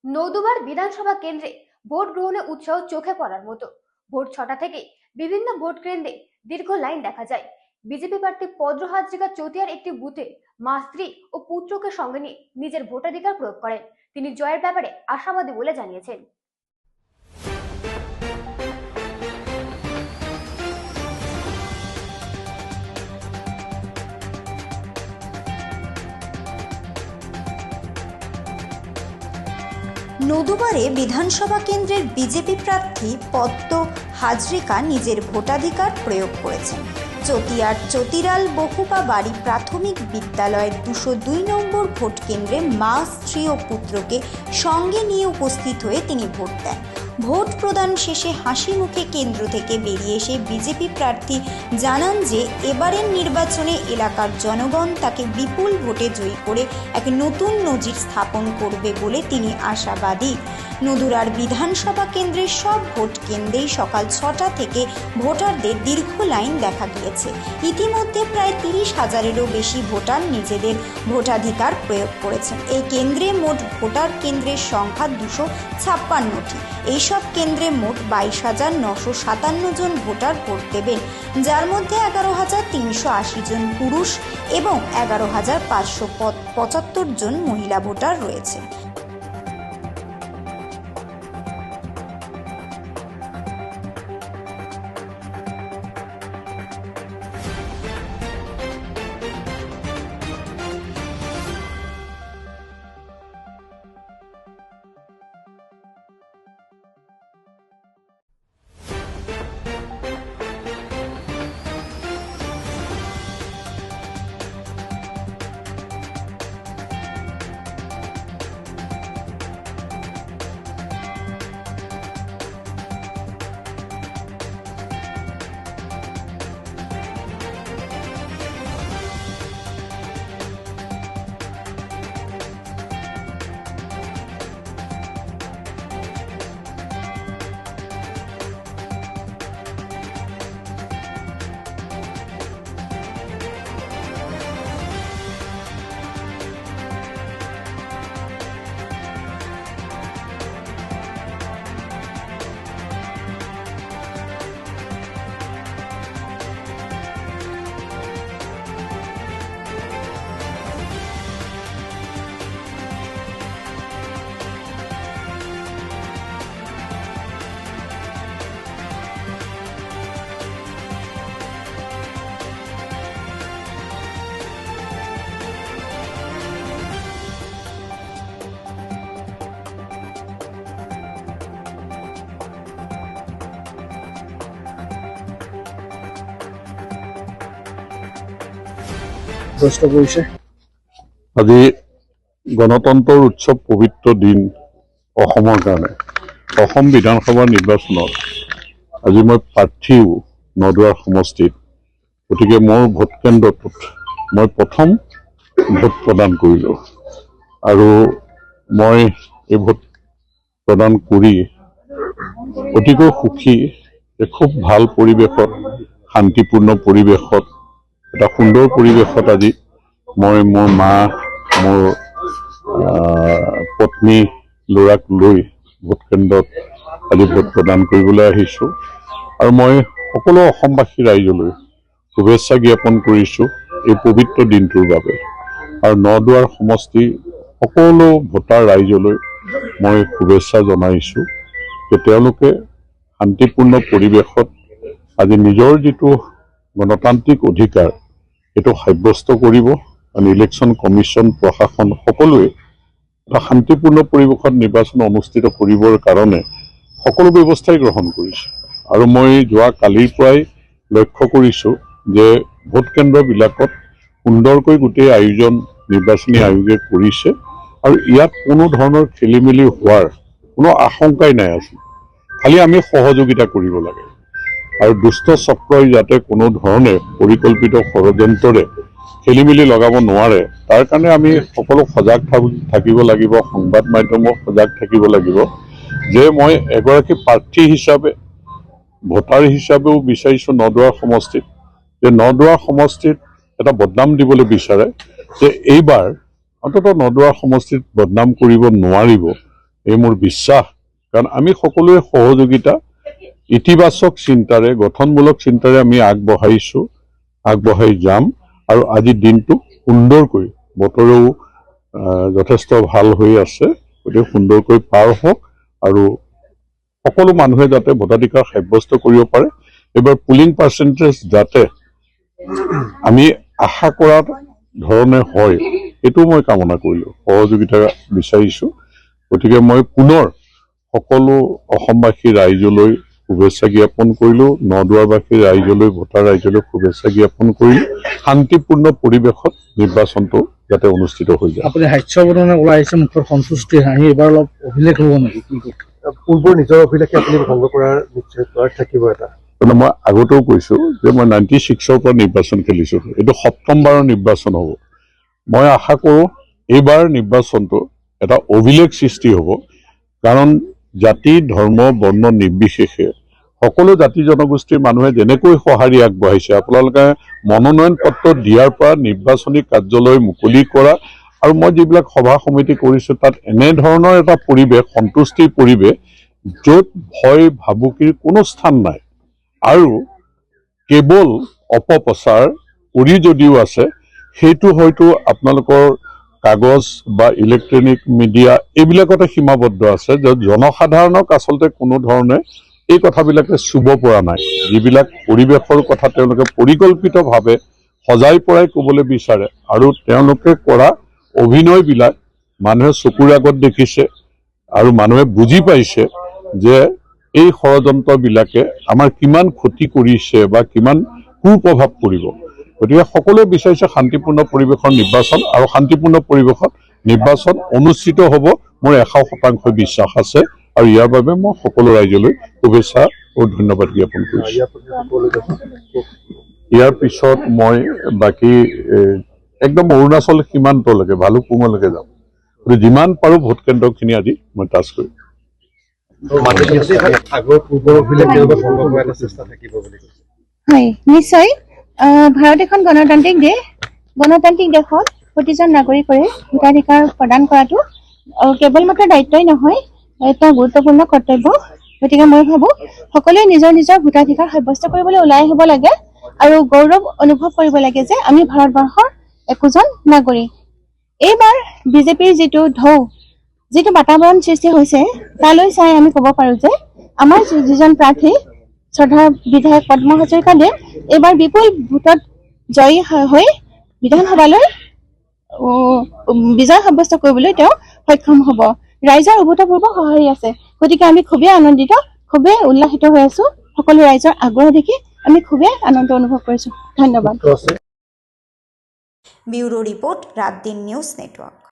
নদুয়ার বিধানসভা কেন্দ্রে ভোট গ্রহণে উৎসাহ চোখে পড়ার মতো। ভোর 6টা থেকে বিভিন্ন ভোট কেন্দ্রে দীর্ঘ লাইন দেখা যায়। বিজেপি প্রার্থী পদ্ম হাজরিকা চতিয়ার একটি বুথে মা, স্ত্রী ও পুত্রকে সঙ্গে নিয়ে নিজের ভোটাধিকার প্রয়োগ করেন। তিনি জয়ের ব্যাপারে আশাবাদী বলে জানিয়েছেন। নদুয়ারে বিধানসভা কেন্দ্রের বিজেপি প্রার্থী পদ্ম হাজরিকা নিজের ভোটাধিকার প্রয়োগ করেছেন। চতিয়ার চতিরাল বহুপা বাড়ি প্রাথমিক বিদ্যালয়ের 202 নম্বর ভোট কেন্দ্রে মা, স্ত্রী ও পুত্রকে সঙ্গে নিয়ে উপস্থিত হয়ে তিনি ভোট দেন। ভোট প্রদান শেষে হাসি মুখে কেন্দ্র থেকে বেরিয়ে এসে বিজেপি প্রার্থী জানান যে এবারের নির্বাচনে এলাকার জনগণ তাকে বিপুল ভোটে জয়ী করে এক নতুন নজির স্থাপন করবে বলে তিনি আশাবাদী। নদুয়ার বিধানসভা কেন্দ্রের সব ভোট কেন্দ্রেই সকাল 6টা থেকে ভোটারদের দীর্ঘ লাইন দেখা গিয়েছে। ইতিমধ্যে প্রায় 30,000-এরও বেশি ভোটার নিজেদের ভোটাধিকার প্রয়োগ করেছেন। এই কেন্দ্রে মোট ভোটার কেন্দ্রের সংখ্যা 256টি। এইসব কেন্দ্রে মোট 22,957 জন ভোটার ভোট দেবেন, যার মধ্যে 11,380 জন পুরুষ এবং 11,575 জন মহিলা ভোটার রয়েছে। আজি গণতন্ত্ৰৰ উৎসৱ পবিত্ৰ দিন অসমৰ কাৰণে। অসম বিধানসভা নিৰ্বাচনত আজি মই প্ৰাৰ্থীও নদুৱাৰ সমষ্টিত, গতিকে মোৰ ভোট কেন্দ্ৰটোত মই প্ৰথম ভোট প্ৰদান কৰিলোঁ আৰু মই এই ভোট প্ৰদান কৰি অতিকৈ সুখী যে খুব ভাল পৰিৱেশত, শান্তিপূৰ্ণ পৰিৱেশত, এটা সুন্দৰ পৰিৱেশত আজি মই মোৰ মা, মোৰ পত্নী, ল'ৰাক লৈ ভোট কেন্দ্ৰত আজি ভোট প্ৰদান কৰিবলৈ আহিছোঁ আৰু মই সকলো অসমবাসী ৰাইজলৈ শুভেচ্ছা জ্ঞাপন কৰিছোঁ এই পবিত্ৰ দিনটোৰ বাবে। আৰু নদুৱাৰ সমষ্টিৰ সকলো ভোটাৰ ৰাইজলৈ মই শুভেচ্ছা জনাইছোঁ যে তেওঁলোকে শান্তিপূৰ্ণ পৰিৱেশত আজি নিজৰ যিটো গণতান্ত্ৰিক অধিকাৰ এইটো সাব্যস্ত কৰিব। ইলেকশ্যন কমিশ্যন, প্ৰশাসন সকলোৱে এটা শান্তিপূৰ্ণ পৰিৱেশত নিৰ্বাচন অনুষ্ঠিত কৰিবৰ কাৰণে সকলো ব্যৱস্থাই গ্ৰহণ কৰিছে। আৰু মই যোৱা কালিৰ পৰাই লক্ষ্য কৰিছোঁ যে ভোট কেন্দ্ৰবিলাকত সুন্দৰকৈ গোটেই আয়োজন নিৰ্বাচনী আয়োগে কৰিছে আৰু ইয়াত কোনো ধৰণৰ খেলি মেলি হোৱাৰ কোনো আশংকাই নাই আছিল। খালি আমি সহযোগিতা কৰিব লাগে আৰু দুষ্ট চক্ৰই যাতে কোনো ধৰণে পৰিকল্পিত ষড়যন্ত্ৰৰে খেলি মেলি লগাব নোৱাৰে, তাৰ কাৰণে আমি সকলো সজাগ থাকিব লাগিব। সংবাদ মাধ্যমো সজাগ থাকিব লাগিব যে মই এগৰাকী প্ৰাৰ্থী হিচাপে, ভোটাৰ হিচাপেও বিচাৰিছোঁ নদুৱাৰ সমষ্টিত, যে নদুৱাৰ সমষ্টিত এটা বদনাম দিবলৈ বিচাৰে যে এইবাৰ অন্ততঃ নদুৱাৰ সমষ্টিত বদনাম কৰিব নোৱাৰিব, এই মোৰ বিশ্বাস। কাৰণ আমি সকলোৱে সহযোগিতা ইতিবাচক চিন্তাৰে গঠনমূলক চিন্তাৰে আমি আগবঢ়াই যাম। আৰু আজিৰ দিনটো সুন্দৰকৈ বতৰো যথেষ্ট ভাল হৈ আছে, গতিকে সুন্দৰকৈ পাৰ হওক আৰু সকলো মানুহে যাতে ভোটাধিকাৰ সাব্যস্ত কৰিব পাৰে। এইবাৰ পুলিং পাৰ্চেণ্টেজ যাতে আমি আশা কৰাৰ ধৰণে হয় এইটো মই কামনা কৰিলোঁ, সহযোগিতা বিচাৰিছোঁ। গতিকে মই পুনৰ সকলো অসমবাসী ৰাইজলৈ শুভেচ্ছা জ্ঞাপন কৰিলোঁ, নদুৱাৰবাসী ৰাইজলৈ ভোটাৰ ৰাইজলৈ শুভেচ্ছা জ্ঞাপন কৰিলোঁ। শান্তিপূৰ্ণ পৰিৱেশত নিৰ্বাচনটো যাতে অনুষ্ঠিত হৈ যায়। আপুনি হাস্যবদনে ওলাই আহিছে, মুখৰ সন্তুষ্টি হাঁহি, এইবাৰ অলপ অভিলেখ হ'ব নেকি? পূৰ্বৰ নিজৰ অভিলেখে আপুনি ভংগ কৰাৰ নিশ্চয় প্ৰয়াস থাকিব এটা। মই আগতেও কৈছোঁ যে মই 96ৰ পৰা নিৰ্বাচন খেলিছোঁ, এইটো 7ম বাৰৰ নিৰ্বাচন হ'ব। মই আশা কৰোঁ এইবাৰ নিৰ্বাচনটো এটা অভিলেখ সৃষ্টি হ'ব। কাৰণ জাতি ধৰ্ম বৰ্ণ নিৰ্বিশেষে সকলো জাতি জনগোষ্ঠীৰ মানুহে যেনেকৈ সঁহাৰি আগবঢ়াইছে, আপোনালোকে মনোনয়ন পত্ৰ দিয়াৰ পৰা নিৰ্বাচনী কাৰ্যালয় মুকলি কৰা আৰু মই যিবিলাক সভা সমিতি কৰিছোঁ তাত এনেধৰণৰ এটা পৰিৱেশ, সন্তুষ্টিৰ পৰিৱেশ, য'ত ভয় ভাবুকিৰ কোনো স্থান নাই। আৰু কেৱল অপপ্ৰচাৰ কৰি যদিও আছে, সেইটো হয়তো আপোনালোকৰ কাগজ বা ইলেক্ট্ৰনিক মিডিয়া এইবিলাকতে সীমাবদ্ধ আছে, য'ত জনসাধাৰণক আচলতে কোনো ধৰণে এই কথাবিলাকে চুব পৰা নাই। যিবিলাক পৰিৱেশৰ কথা তেওঁলোকে পৰিকল্পিতভাৱে সজাই পৰাই ক'বলৈ বিচাৰে আৰু তেওঁলোকে কৰা অভিনয়বিলাক মানুহে চকুৰ আগত দেখিছে আৰু মানুহে বুজি পাইছে যে এই ষড়যন্ত্ৰবিলাকে আমাৰ কিমান ক্ষতি কৰিছে বা কিমান কুপ্ৰভাৱ পৰিব। গতিকে সকলোৱে বিচাৰিছে শান্তিপূৰ্ণ পৰিৱেশৰ নিৰ্বাচন আৰু শান্তিপূৰ্ণ পৰিৱেশত নিৰ্বাচন অনুষ্ঠিত হ'ব। মোৰ 100% বিশ্বাস আছে আৰু ইয়াৰ বাবে মই সকলো ৰাইজলৈ শুভেচ্ছা আৰু ধন্যবাদ জ্ঞাপন কৰিছোঁ। ইয়াৰ পিছত মই বাকী একদম অৰুণাচল সীমান্তলৈকে ভালুকপুঙলৈকে যাম। যিমান পাৰোঁ ভোট কেন্দ্ৰখিনি আজি মই টাচ কৰিম। আগৰ পূৰ্বৰ অভিলেখ ভংগ কৰাৰ এটা চেষ্টা থাকিব বুলি কৈছে। হয়, নিশ্চয়। ভাৰত এখন গণতান্ত্ৰিক দেশ। গণতান্ত্ৰিক দেশত প্ৰতিজন নাগৰিকৰে ভোটাধিকাৰ প্ৰদান কৰাটো কেৱল মাত্ৰ দায়িত্বই নহয়, এটা গুৰুত্বপূৰ্ণ কৰ্তব্য। গতিকে মই ভাবোঁ সকলোৱে নিজৰ নিজৰ ভোটাধিকাৰ সাব্যস্ত কৰিবলৈ ওলাই আহিব লাগে আৰু গৌৰৱ অনুভৱ কৰিব লাগে যে আমি ভাৰতবৰ্ষৰ একোজন নাগৰিক। এইবাৰ বিজেপিৰ যিটো বাতাবৰণ সৃষ্টি হৈছে তালৈ চাই আমি ক'ব পাৰোঁ যে আমাৰ যিজন প্ৰাৰ্থী শ্ৰদ্ধা বিধায়ক পদ্ম হাজৰিকাদেৱ এইবাৰ বিপুল ভোটত জয়ী হৈ বিধানসভালৈ বিজয় সাব্যস্ত কৰিবলৈ তেওঁ সক্ষম হ'ব। ৰাইজৰ অভূতপূৰ্ব সঁহাৰি আছে। গতিকে আমি খুবেই আনন্দিত, খুবেই উল্লাসিত হৈ আছোঁ। সকলো ৰাইজৰ আগ্ৰহ দেখি আমি খুবেই আনন্দ অনুভৱ কৰিছোঁ। ধন্যবাদ। ব্যুৰো ৰিপোৰ্ট, ৰাত দিন নিউজ নেটওয়াৰ্ক।